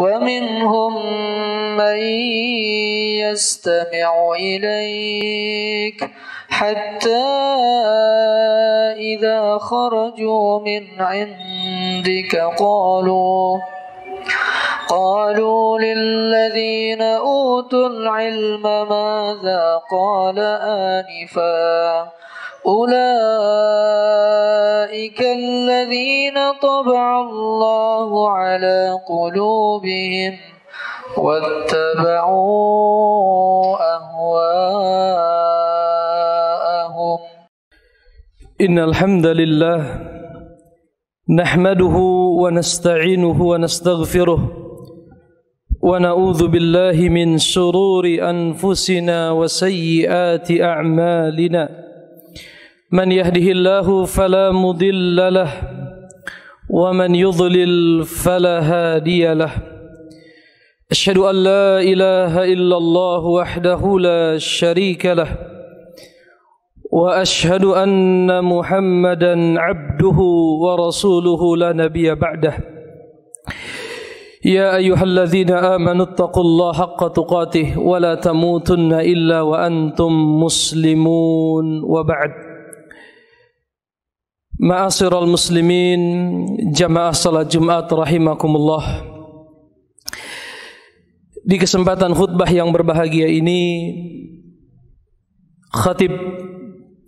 ومنهم من يستمع إليك حتى إذا خرجوا من عندك قالوا للذين أوتوا العلم ماذا قال آنفا أولئك الذين طبع الله على قلوبهم واتبعوا أهواءهم. إن الحمد لله نحمده ونستعينه ونستغفره ونعوذ بالله من شرور أنفسنا وسيئات أعمالنا من يهده الله فلا مضل له ومن يضلل فلا هادي له أشهد أن لا إله إلا الله وحده لا شريك له وأشهد أن محمدا عبده ورسوله لا نبي بعده يا أيها الذين آمنوا اتقوا الله حق تقاته ولا تموتن إلا وأنتم مسلمون وبعد. Ma'asyiral muslimin, jamaah salat Jumat rahimakumullah. Di kesempatan khutbah yang berbahagia ini, khatib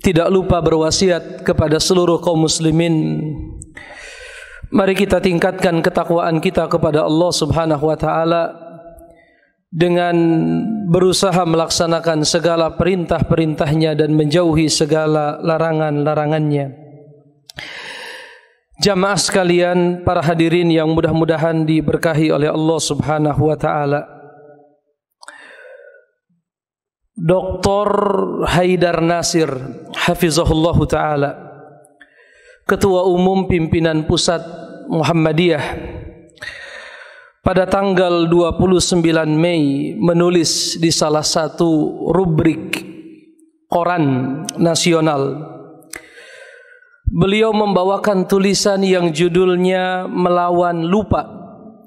tidak lupa berwasiat kepada seluruh kaum muslimin. Mari kita tingkatkan ketakwaan kita kepada Allah Subhanahu wa taala dengan berusaha melaksanakan segala perintah-perintahnya dan menjauhi segala larangan-larangannya. Jamaah sekalian, para hadirin yang mudah-mudahan diberkahi oleh Allah Subhanahu wa taala. Dr. Haidar Nasir hafizahullah taala, Ketua Umum Pimpinan Pusat Muhammadiyah, pada tanggal 29 Mei menulis di salah satu rubrik koran nasional. Beliau membawakan tulisan yang judulnya Melawan Lupa.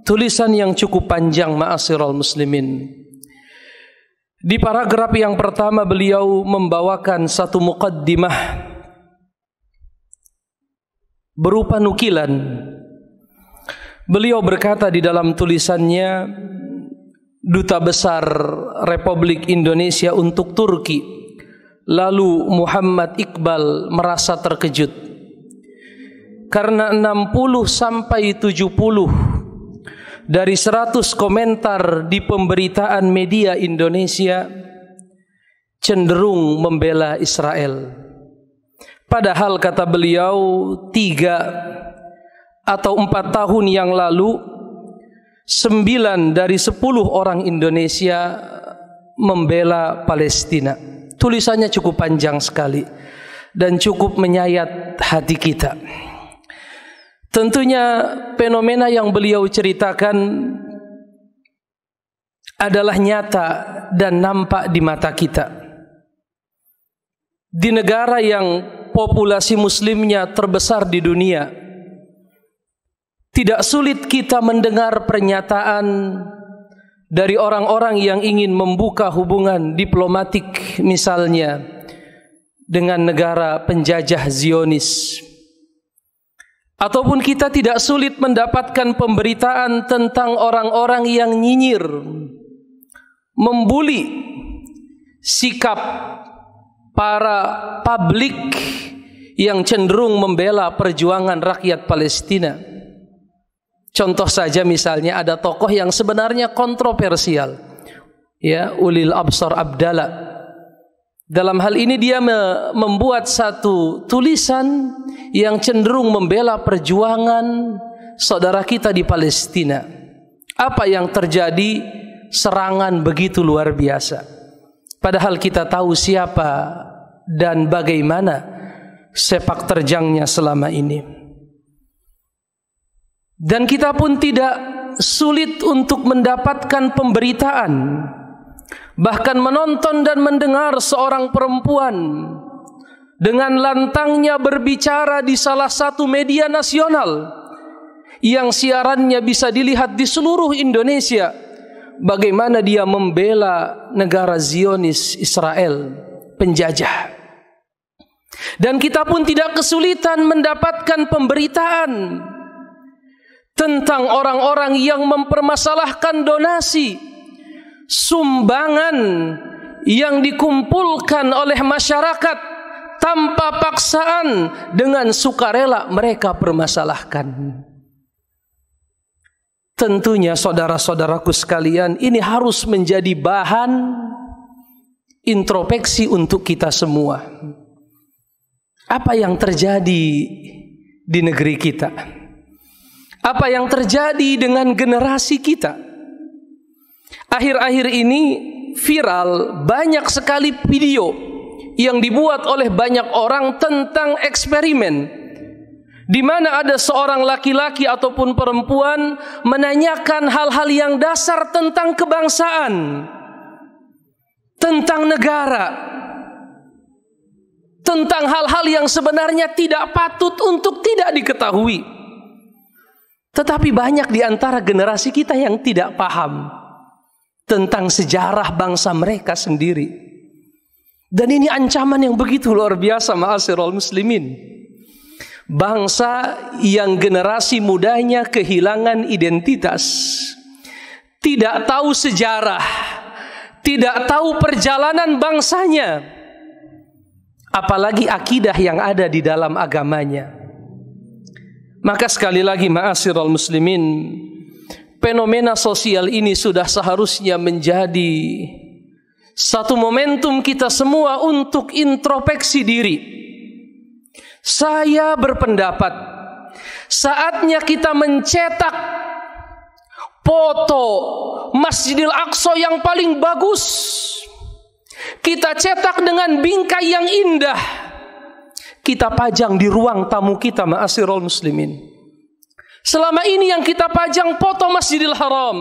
Tulisan yang cukup panjang, ma'asyiral muslimin. Di paragraf yang pertama beliau membawakan satu muqaddimah berupa nukilan. Beliau berkata di dalam tulisannya, Duta Besar Republik Indonesia untuk Turki, lalu Muhammad Iqbal, merasa terkejut karena 60 sampai 70 dari 100 komentar di pemberitaan media Indonesia cenderung membela Israel. Padahal kata beliau 3 atau 4 tahun yang lalu 9 dari 10 orang Indonesia membela Palestina. Tulisannya cukup panjang sekali dan cukup menyayat hati kita. Tentunya fenomena yang beliau ceritakan adalah nyata dan nampak di mata kita. Di negara yang populasi muslimnya terbesar di dunia, tidak sulit kita mendengar pernyataan dari orang-orang yang ingin membuka hubungan diplomatik misalnya dengan negara penjajah Zionis. Ataupun kita tidak sulit mendapatkan pemberitaan tentang orang-orang yang nyinyir, membuli sikap para publik yang cenderung membela perjuangan rakyat Palestina. Contoh saja misalnya ada tokoh yang sebenarnya kontroversial, ya, Ulil Absar Abdallah. Dalam hal ini dia membuat satu tulisan yang cenderung membela perjuangan saudara kita di Palestina. Apa yang terjadi? Serangan begitu luar biasa. Padahal kita tahu siapa dan bagaimana sepak terjangnya selama ini. Dan kita pun tidak sulit untuk mendapatkan pemberitaan, bahkan menonton dan mendengar seorang perempuan dengan lantangnya berbicara di salah satu media nasional yang siarannya bisa dilihat di seluruh Indonesia, bagaimana dia membela negara Zionis Israel penjajah. Dan kita pun tidak kesulitan mendapatkan pemberitaan tentang orang-orang yang mempermasalahkan donasi, sumbangan yang dikumpulkan oleh masyarakat tanpa paksaan, dengan sukarela mereka permasalahkan. Tentunya saudara-saudaraku sekalian, ini harus menjadi bahan introspeksi untuk kita semua. Apa yang terjadi di negeri kita? Apa yang terjadi dengan generasi kita? Akhir-akhir ini viral banyak sekali video yang dibuat oleh banyak orang tentang eksperimen, di mana ada seorang laki-laki ataupun perempuan menanyakan hal-hal yang dasar tentang kebangsaan, tentang negara, tentang hal-hal yang sebenarnya tidak patut untuk tidak diketahui. Tetapi banyak di antara generasi kita yang tidak paham tentang sejarah bangsa mereka sendiri. Dan ini ancaman yang begitu luar biasa, ma'asyiral muslimin. Bangsa yang generasi mudanya kehilangan identitas, tidak tahu sejarah, tidak tahu perjalanan bangsanya, apalagi akidah yang ada di dalam agamanya. Maka sekali lagi, ma'asyiral muslimin, fenomena sosial ini sudah seharusnya menjadi satu momentum kita semua untuk introspeksi diri. Saya berpendapat saatnya kita mencetak foto Masjidil Aqsa yang paling bagus, kita cetak dengan bingkai yang indah, kita pajang di ruang tamu kita, ma'asyiral muslimin. Selama ini yang kita pajang foto Masjidil Haram,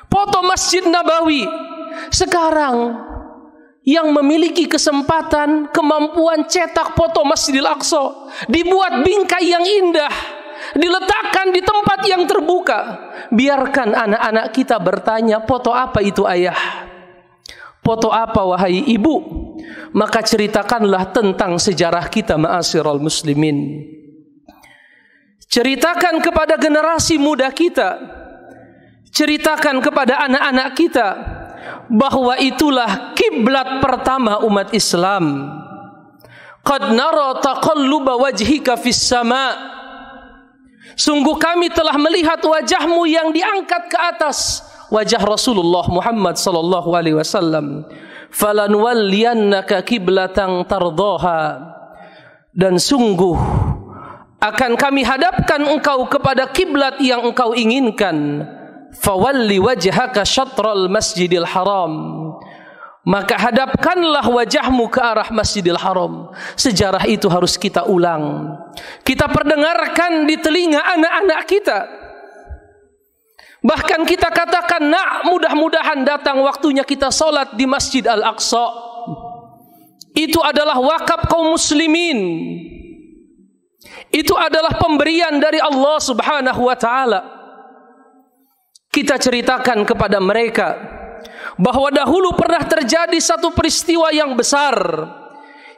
foto Masjid Nabawi. Sekarang yang memiliki kesempatan, kemampuan cetak foto Masjidil Aqsa, dibuat bingkai yang indah, diletakkan di tempat yang terbuka. Biarkan anak-anak kita bertanya, foto apa itu ayah? Foto apa wahai ibu? Maka ceritakanlah tentang sejarah kita, ma'asyiral muslimin. Ceritakan kepada generasi muda kita, ceritakan kepada anak-anak kita, bahwa itulah kiblat pertama umat Islam. Qad nara taqalluba wajhika fis sama. Sungguh kami telah melihat wajahmu yang diangkat ke atas, wajah Rasulullah Muhammad sallallahu alaihi wasallam. Falanwalliyannaka qiblatan tardaha. Dan sungguh akan kami hadapkan engkau kepada kiblat yang engkau inginkan. Fawalli wajhaka syatral masjidil haram. Maka hadapkanlah wajahmu ke arah Masjidil Haram. Sejarah itu harus kita ulang, kita perdengarkan di telinga anak-anak kita. Bahkan kita katakan, nak, mudah-mudahan datang waktunya kita sholat di Masjid Al-Aqsa. Itu adalah wakaf kaum muslimin. Itu adalah pemberian dari Allah Subhanahu wa ta'ala. Kita ceritakan kepada mereka bahwa dahulu pernah terjadi satu peristiwa yang besar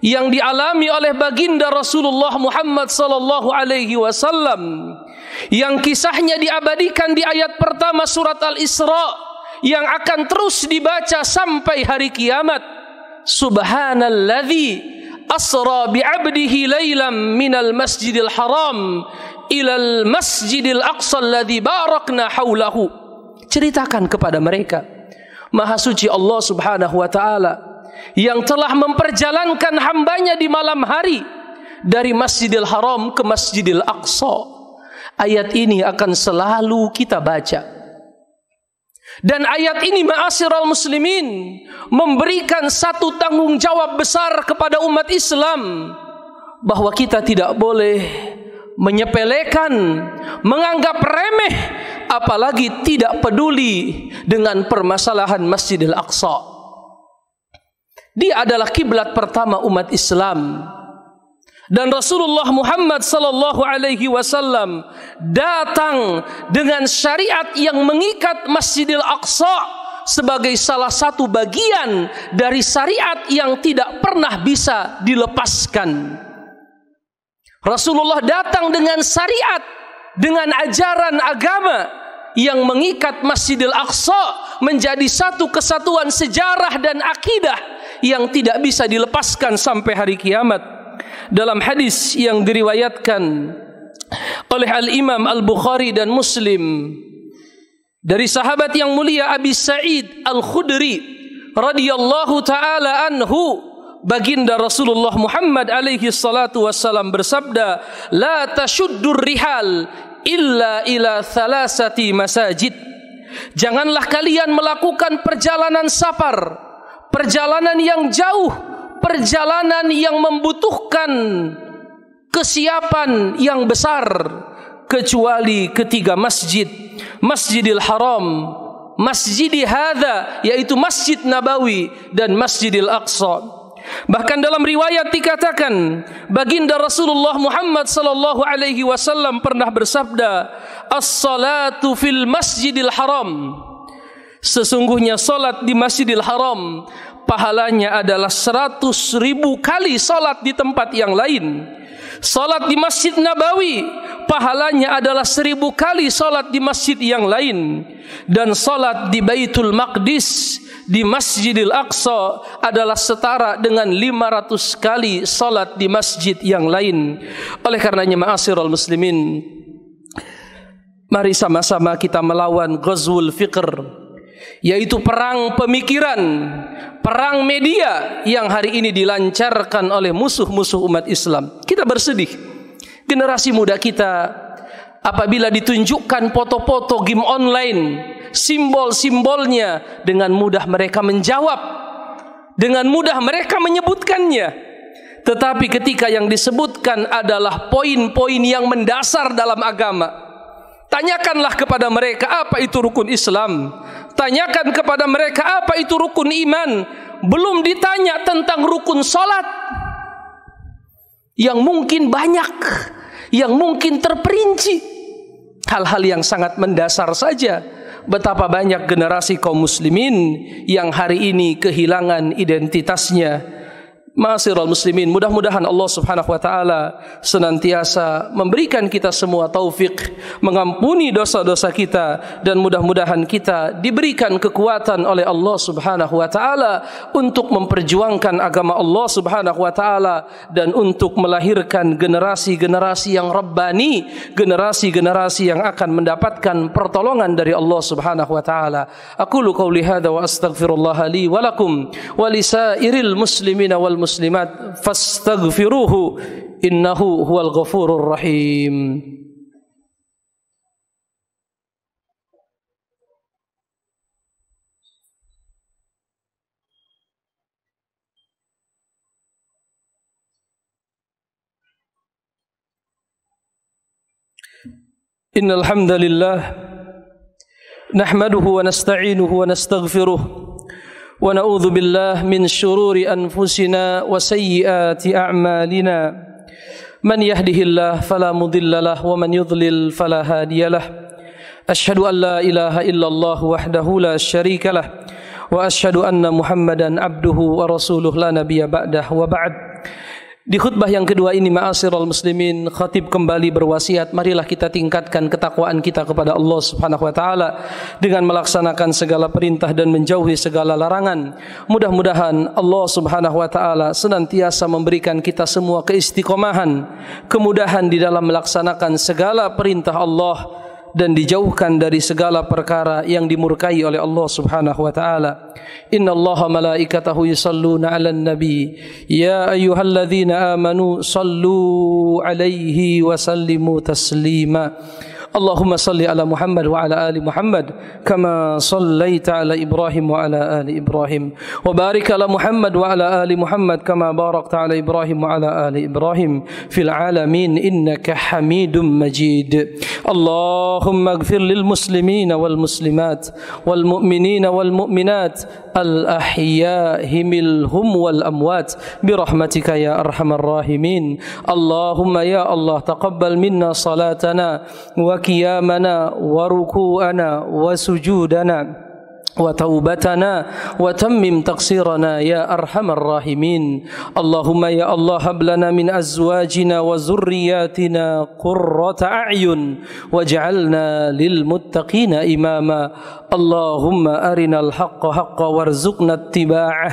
yang dialami oleh baginda Rasulullah Muhammad sallallahu alaihi wasallam, yang kisahnya diabadikan di ayat pertama surat Al-Isra, yang akan terus dibaca sampai hari kiamat. Subhanalladzi asra bi'abdihi laylan minal masjidil haram ilal masjidil aqsa alladzi barakna haulahu. Ceritakan kepada mereka, Maha suci Allah Subhanahu wa ta'ala yang telah memperjalankan hambanya di malam hari dari Masjidil Haram ke Masjidil Aqsa. Ayat ini akan selalu kita baca. Dan ayat ini, ma'asyiral muslimin, memberikan satu tanggung jawab besar kepada umat Islam, bahwa kita tidak boleh menyepelekan, menganggap remeh, apalagi tidak peduli dengan permasalahan Masjidil Aqsa. Dia adalah kiblat pertama umat Islam. Dan Rasulullah Muhammad sallallahu alaihi wasallam datang dengan syariat yang mengikat Masjidil Aqsa sebagai salah satu bagian dari syariat yang tidak pernah bisa dilepaskan. Rasulullah datang dengan syariat, dengan ajaran agama yang mengikat Masjidil Aqsa menjadi satu kesatuan sejarah dan akidah yang tidak bisa dilepaskan sampai hari kiamat. Dalam hadis yang diriwayatkan oleh Al-Imam Al-Bukhari dan Muslim dari sahabat yang mulia Abi Sa'id Al-Khudri radhiyallahu taala anhu, baginda Rasulullah Muhammad alaihi salatu wassalam bersabda, la tashuddur rihal illa ila thalathati masajid. Janganlah kalian melakukan perjalanan safar, perjalanan yang jauh, perjalanan yang membutuhkan kesiapan yang besar, kecuali ketiga masjid, Masjidil Haram, Masjidi Hadza, yaitu Masjid Nabawi, dan Masjidil Aqsa. Bahkan dalam riwayat dikatakan, baginda Rasulullah Muhammad sallallahu alaihi wasallam pernah bersabda, as-salatu fil Masjidil Haram, sesungguhnya salat di Masjidil Haram pahalanya adalah 100.000 kali salat di tempat yang lain. Salat di Masjid Nabawi pahalanya adalah 1000 kali salat di masjid yang lain. Dan salat di Baitul Maqdis, di Masjidil Aqsa, adalah setara dengan 500 kali salat di masjid yang lain. Oleh karenanya ma'asyiral muslimin, mari sama-sama kita melawan ghazwul fikr, yaitu perang pemikiran, perang media yang hari ini dilancarkan oleh musuh-musuh umat Islam. Kita bersedih, generasi muda kita apabila ditunjukkan foto-foto game online, simbol-simbolnya, dengan mudah mereka menjawab, dengan mudah mereka menyebutkannya. Tetapi ketika yang disebutkan adalah poin-poin yang mendasar dalam agama, tanyakanlah kepada mereka apa itu rukun Islam, tanyakan kepada mereka apa itu rukun iman. Belum ditanya tentang rukun salat yang mungkin banyak, yang mungkin terperinci, hal-hal yang sangat mendasar saja. Betapa banyak generasi kaum muslimin yang hari ini kehilangan identitasnya. Ma'asyiral muslimin, mudah-mudahan Allah Subhanahu wa taala senantiasa memberikan kita semua taufik, mengampuni dosa-dosa kita, dan mudah-mudahan kita diberikan kekuatan oleh Allah Subhanahu wa taala untuk memperjuangkan agama Allah Subhanahu wa taala dan untuk melahirkan generasi-generasi yang rabbani, generasi-generasi yang akan mendapatkan pertolongan dari Allah Subhanahu wa taala. Aqulu qauli hadza wa astaghfirullah li wa lakum wa lisairil muslimina wal muslimat fastaghfiruhu innahu huwal ghafurur rahim. Innal hamdalillah nahmaduhu wa nasta'inuhu wa nastaghfiruh wa na'udzu billahi min shururi anfusina wa sayyiati a'malina. Man yahdihillahu fala mudilla lahu wa man yudlil fala hadiyalah. Asyhadu an la ilaha illallah wahdahu la syarika lah wa asyhadu anna Muhammadan abduhu wa rasuluh la nabiyya ba'dah. Wa ba'd. Di khutbah yang kedua ini, ma'asyiral muslimin, khatib kembali berwasiat, marilah kita tingkatkan ketakwaan kita kepada Allah Subhanahu wa taala dengan melaksanakan segala perintah dan menjauhi segala larangan. Mudah-mudahan Allah Subhanahu wa taala senantiasa memberikan kita semua keistiqomahan, kemudahan di dalam melaksanakan segala perintah Allah dan dijauhkan dari segala perkara yang dimurkai oleh Allah Subhanahu wa taala. Innallaha malaikatahu yusalluna 'alan nabi ya ayyuhalladzina amanu sallu 'alaihi wa sallimu taslima. Allahumma salli ala Muhammad wa ala ali Muhammad kama sallaita ala Ibrahim wa ala ali Ibrahim wa barik ala Muhammad wa ala ali Muhammad kama barakta ala Ibrahim wa ala ali Ibrahim fil alamin innaka Hamidum Majid. Allahumma ighfir lil muslimina wal muslimat wal mu'minina wal mu'minat al ahya'i minhum wal amwat bi rahmatika ya arhamar rahimin. Allahumma ya Allah taqabbal minna salatana wa qiyamana wa ruku'ana wa sujudana wa taubatana wa tammim taqsirana ya arhamar rahimin. Allahumma ya Allah hab lana min azwajina wa zurriyyatina qurrata a'yun waj'alna lil muttaqina imama. Allahumma arinal haqqa haqqa warzuqna ittiba'ah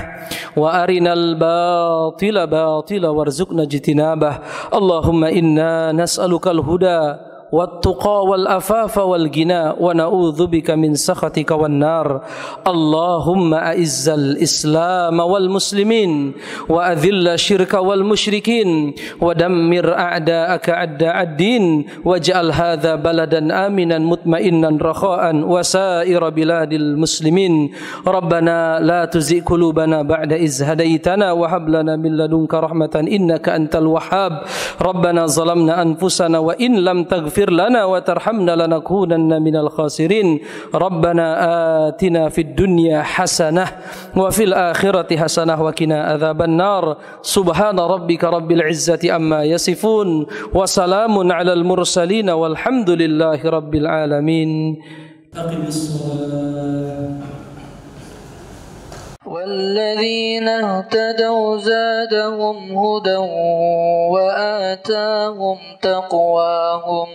wa arinal batila batila warzuqna ijtinabah. Allahumma inna nas'alukal huda والتقى والأفاف والغنى ونعوذ بك من سخطك والنار. اللهم أعز الإسلام والمسلمين وأذل الشرك والمشركين ودمر أعداءك أعداء الدين واجعل هذا بلدا آمنا مطمئنا رخاء وسائر بلاد المسلمين. ربنا لا تزغ قلوبنا بعد إذ هديتنا وهب لنا من لدنك رحمة إنك أنت الوهاب. ربنا ظلمنا أنفسنا وإن لم تغفر لنا وترحمنا لنكونن من الخاسرين. ربنا آتنا في الدنيا حسنة وفي الآخرة حسنة وقنا عذاب النار. سبحان ربك رب العزة عما يصفون وسلام على المرسلين والحمد لله رب العالمين. أقم الصلاة. والذين اهتدوا زادهم هدى وآتاهم تقواهم